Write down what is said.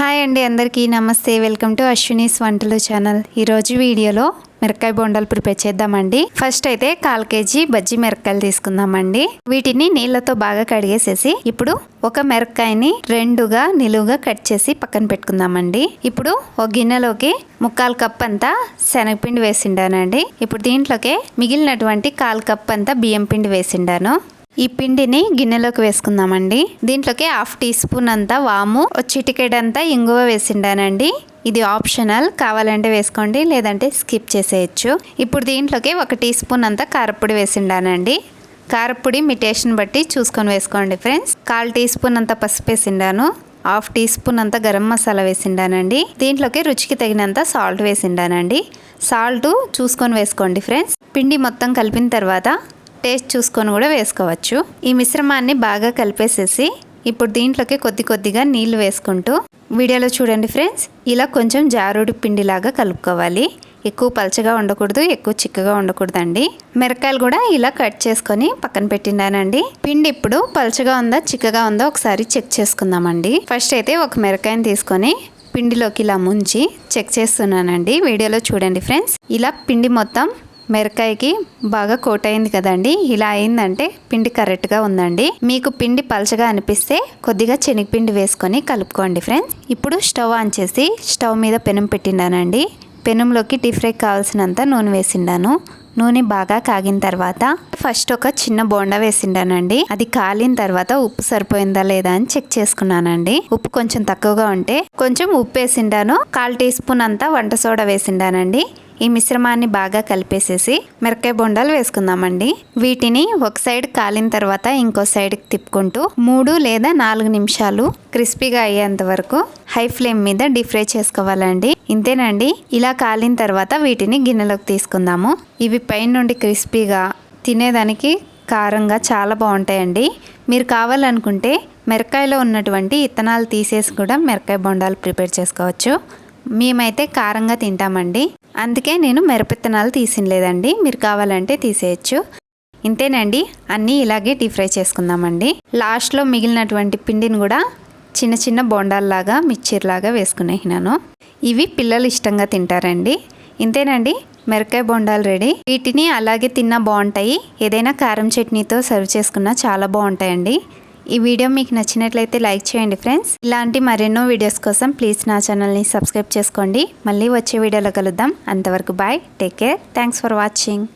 Hi అండి, అందరికీ నమస్తే. వెల్కమ్ టు అశ్వినీస్ వంటలు ఛానల్. ఈరోజు వీడియోలో మిరపకాయ బొండాలు ప్రిపేర్ చేద్దామండి. ఫస్ట్ అయితే 1/4 కేజీ బజ్జీ మిరపకాయలు తీసుకుందామండి. వీటిని నీళ్ళతో బాగా కడిగేసేసి ఇప్పుడు ఒక మిరపకాయని 2గా నిలువుగా కట్ చేసి పక్కన పెట్టుకుందామండి. ఇప్పుడు ఒక గిన్నెలోకి 1/4 కప్ అంతా శనగపిండి వేసిండానండి. ఇప్పుడు దీంట్లోకి మిగిలినటువంటి 1/4 కప్ అంతా బియ్యం పిండి వేసిండాను. ఈ పిండిని గిన్నెలోకి వేసుకుందామండి. దీంట్లోకి 1/2 టీ స్పూన్ అంతా వాము, చిటికెడంతా ఇంగువ వేసిండానండి. ఇది ఆప్షనల్, కావాలంటే వేసుకోండి, లేదంటే స్కిప్ చేసేయచ్చు. ఇప్పుడు దీంట్లోకి 1 టీ స్పూన్ అంతా కారపొడి వేసిండానండి. కారపొడి మీ టేస్ట్ని బట్టి చూసుకొని వేసుకోండి ఫ్రెండ్స్. 1/4 టీ స్పూన్ అంతా పసుపు వేసిండాను. 1/2 టీ స్పూన్ అంతా గరం మసాలా వేసిండానండి. దీంట్లోకి రుచికి తగినంత సాల్ట్ వేసిండానండి. సాల్ట్ చూసుకొని వేసుకోండి ఫ్రెండ్స్. పిండి మొత్తం కలిపిన తర్వాత టేస్ట్ చూసుకొని కూడా వేసుకోవచ్చు. ఈ మిశ్రమాన్ని బాగా కలిపేసేసి ఇప్పుడు దీంట్లోకి కొద్దిగా నీళ్లు వేసుకుంటూ వీడియోలో చూడండి ఫ్రెండ్స్, ఇలా కొంచెం జారుడి పిండిలాగా కలుపుకోవాలి. ఎక్కువ పలచగా ఉండకూడదు, ఎక్కువ చిక్కగా ఉండకూడదండి. మిరపకాయలు కూడా ఇలా కట్ చేసుకొని పక్కన పెట్టినానండి. పిండి ఇప్పుడు పలచగా ఉందా చిక్కగా ఉందా ఒకసారి చెక్ చేసుకుందామండి. ఫస్ట్ అయితే ఒక మిరపకాయని తీసుకొని పిండిలోకి ఇలా ముంచి చెక్ చేస్తున్నానండి. వీడియోలో చూడండి ఫ్రెండ్స్, ఇలా పిండి మొత్తం మిరకాయకి బాగా కోట్ అయింది కదండి. ఇలా అయిందంటే పిండి కరెక్ట్గా ఉందండి. మీకు పిండి పలచగా అనిపిస్తే కొద్దిగా శనగపిండి వేసుకొని కలుపుకోండి ఫ్రెండ్స్. ఇప్పుడు స్టవ్ ఆన్ చేసి స్టవ్ మీద పెనం పెట్టిండానండి. పెనంలోకి డీప్ ఫ్రై కావాల్సినంత నూనె వేసిండాను. నూనె బాగా కాగిన తర్వాత ఫస్ట్ ఒక చిన్న బోండా వేసిండానండి. అది కాలిన తర్వాత ఉప్పు సరిపోయిందా లేదా అని చెక్ చేసుకున్నానండి. ఉప్పు కొంచెం తక్కువగా ఉంటే కొంచెం ఉప్పు వేసిండాను. 1/4 టీ స్పూన్ అంతా వంట సోడా వేసిండానండి. ఈ మిశ్రమాన్ని బాగా కలిపేసేసి మిరపకాయ బొండాలు వేసుకుందామండి. వీటిని ఒక సైడ్ కాలిన తర్వాత ఇంకో సైడ్కి తిప్పుకుంటూ 3 లేదా 4 నిమిషాలు క్రిస్పీగా అయ్యేంత వరకు హై ఫ్లేమ్ మీద డీప్ ఫ్రై చేసుకోవాలండి. ఇంతేనండి. ఇలా కాలిన తర్వాత వీటిని గిన్నెలోకి తీసుకుందాము. ఇవి పైన నుండి క్రిస్పీగా తినేదానికి కారంగా చాలా బాగుంటాయండి. మీరు కావాలనుకుంటే మిరపకాయలో ఉన్నటువంటి ఇత్తనాలు తీసేసి కూడా మిరపకాయ బొండాలు ప్రిపేర్ చేసుకోవచ్చు. మేమైతే కారంగా తింటామండి, అందుకే నేను మిరపిత్తనాలు తీసినలేదండి. మీరు కావాలంటే తీసేయచ్చు. ఇంతేనండి, అన్నీ ఇలాగే డీప్ ఫ్రై చేసుకుందామండి. లాస్ట్లో మిగిలినటువంటి పిండిని కూడా చిన్న చిన్న బొండాల్లాగా మిర్చిలాగా వేసుకునేసినాను. ఇవి పిల్లలు ఇష్టంగా తింటారండి. ఇంతేనండి, మిరపకాయ బొండాలు రెడీ. వీటిని అలాగే తిన్నా బాగుంటాయి, ఏదైనా కారం చట్నీతో సర్వ్ చేసుకున్నా చాలా బాగుంటాయండి. ఈ వీడియో మీకు నచ్చినట్లయితే లైక్ చేయండి ఫ్రెండ్స్. ఇలాంటి మరెన్నో వీడియోస్ కోసం ప్లీజ్ నా ఛానల్ని సబ్స్క్రైబ్ చేసుకోండి. మళ్ళీ వచ్చే వీడియోలో కలుద్దాం. అంతవరకు bye, take care, thanks for watching.